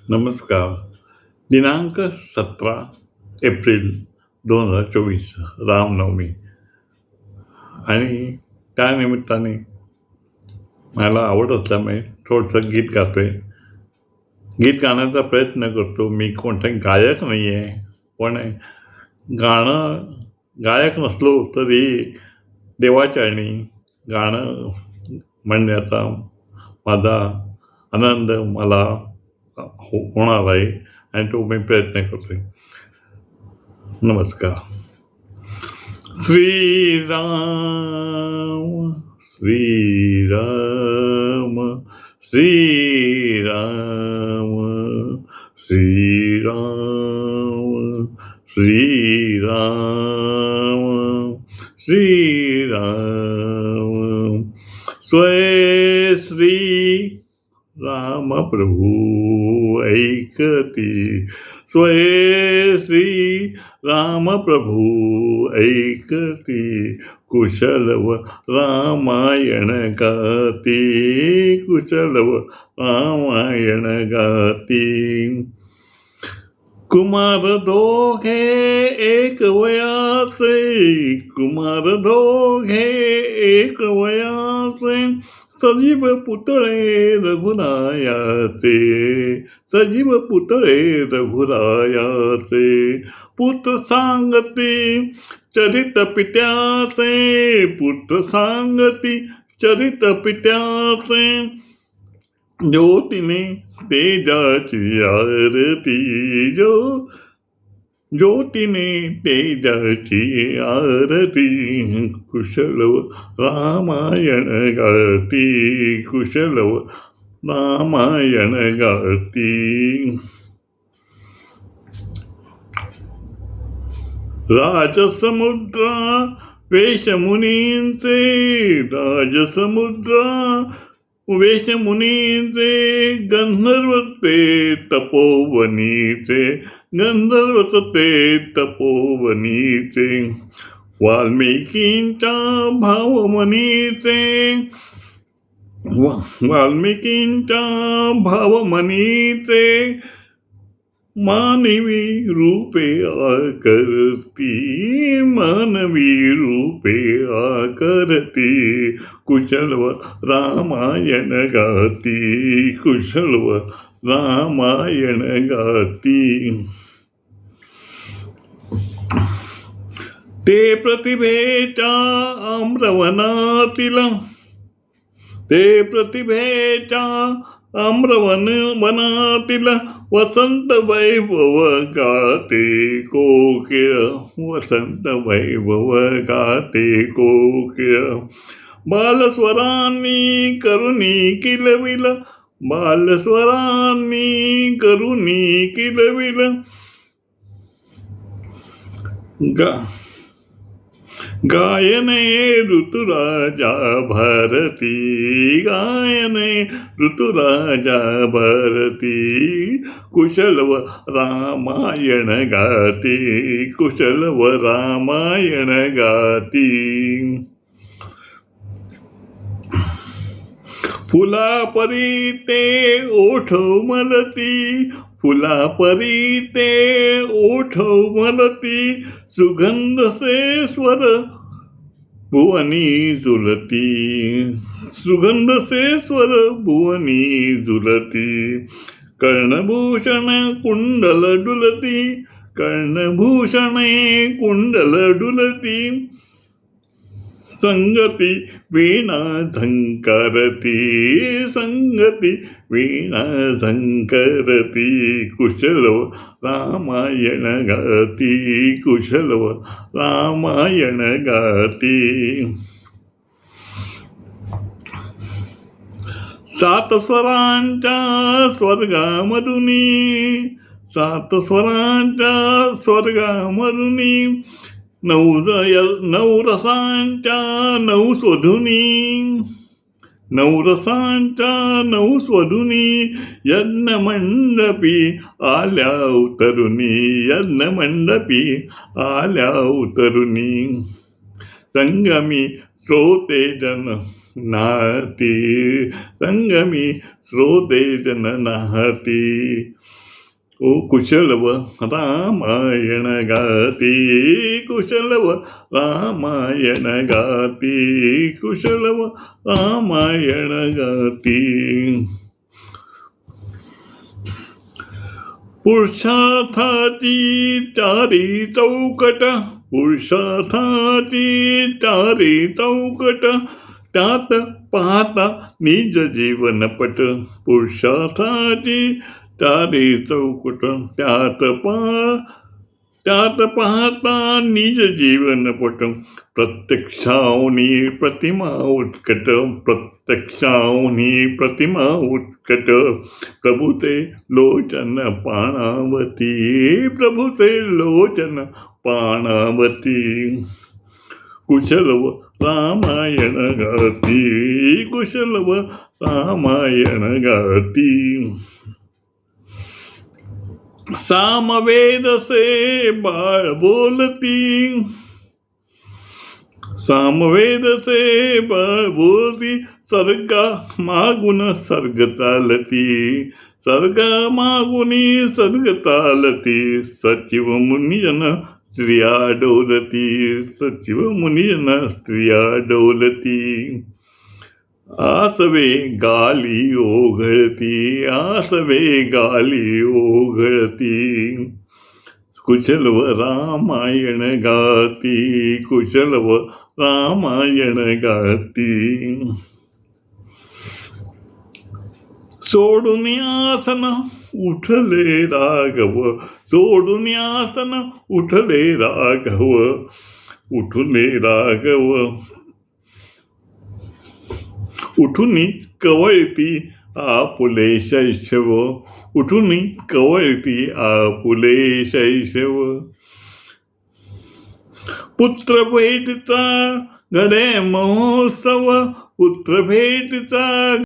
नमस्कार. दिनांक 17 एप्रिल 2024 रामनवमी आणि त्या निमित्ताने मला आवड असल्यामुळे थोडंसं गीत गातो आहे. गीत गाण्याचा प्रयत्न करतो. मी कोणता गायक नाही आहे, पण गायक नसलो तरी देवाचरणी गाणं म्हणण्याचा माझा आनंद मला होणार आहे आणि तो मी प्रयत्न करतो आहे. नमस्कार. श्रीराम श्रीराम श्रीराम श्रीराम श्रीराम श्रीराम स्वय श्री राम प्रभू ऐकती स्वय श्री राम प्रभू ऐकती कुशलव रामायण गाती कुशलव रामायण गाती कुमार दोघे एक वयाचे कुमार दोघे एक वयाचे सजीव पुतळे रघुरायाचे सजीव पुतळे रघुरायाचे पुत्र सांगती चरित पित्याचे पुत्र सांगती चरित पित्याचे ज्योतीने तेजाची आरती ज्योतीने तेजाची आरती कुशलव रामायण गाती कुशलव रामायण गाती राजसमुद्रा वेशमुनींचे राजसमुद्रा वेशमुनीचे गंधर्वते तपोवनीचे गंधर्वते तपोवनीचे वाल्मिकींच्या भावमनीचे वाल्मिकींच्या भावमनीचे मानवी रूपे आकरती मानवी रूपे आकरती कुशलव रामायण गाती कुशलव रामायण गाती ते प्रतिभेच्या आम्रवनातील ते प्रतिभेच्या आम्रवनातील वसंत वैभव गाते कोकिळ वसंत वैभव गाते कोकिळ बालस्वरांनी करुणी किलविल बालस्वरांनी करुणी किलविल गायने ऋतुराजा भारती गायने ऋतुराजा भारती कुशलव रामायण गाती कुशलव रामायण गाती फुला परी ते ओठ मलती फुला परी ते ओठ मलती सुगंध से स्वर भुवनी झुलती सुगंध से स्वर भुवनी झुलती कर्णभूषण कुंडल डुलती कर्णभूषणे कुंडल डुलती संगती वीणा झंकारती संगती वीणा झंकारती कुशलव रामायण गाती कुशलव रामायण गाती सात स्वरांच्या स्वर्गामधुनी सात स्वरांच्या स्वर्गामधुनी नऊ रसांच्या नऊ स्वधुनी यज्ञमंडपी आल्या उतरुनी यज्ञमंडपी आल्या उतरुनी संगमी श्रोते जन नाती संगमी स्रोते जन नाती. ओ कुशलव रामायण गाती, कुशलव रामायण गाती, कुशलव रामायण गाती. पुरुषार्थाची चारी चौकट, पुरुषार्थाची चारी चौकट, त्यात पाहता निज जीवनपट. पुरुषार्थाची चारी चौकट, त्यात पाहता निज जीवनपट. प्रत्यक्षावनी प्रतिमा उत्कट, प्रत्यक्षावनी प्रतिमा उत्कट. प्रभूचे लोचन पाणावती, प्रभूचे लोचन पाणावती. कुशलव रामायण गाती, कुशलव रामायण गाती. सामवेद से बाळ बोलती, सामवेद से बाळ बोलती. सर्गा मागून सर्ग चालती, सर्गा मागुनी सर्ग चालती. सचिव मुनिजन स्त्रिया डोलती, सचिव मुनिजन स्त्रिया डोलती. आसवे गाली ओघळती, आसवे गाली ओघळती. कुशलव रामायण गाती, कुशलव रामायण गाती. सोडून आसन उठले राघव, सोडून आसन उठले राघव, उठले राघव. उठून कवळती आपुले शैशव, उठून कवळती आपुले शैशव. पुत्र भेटचा घडे महोत्सव, पुत्र भेटचा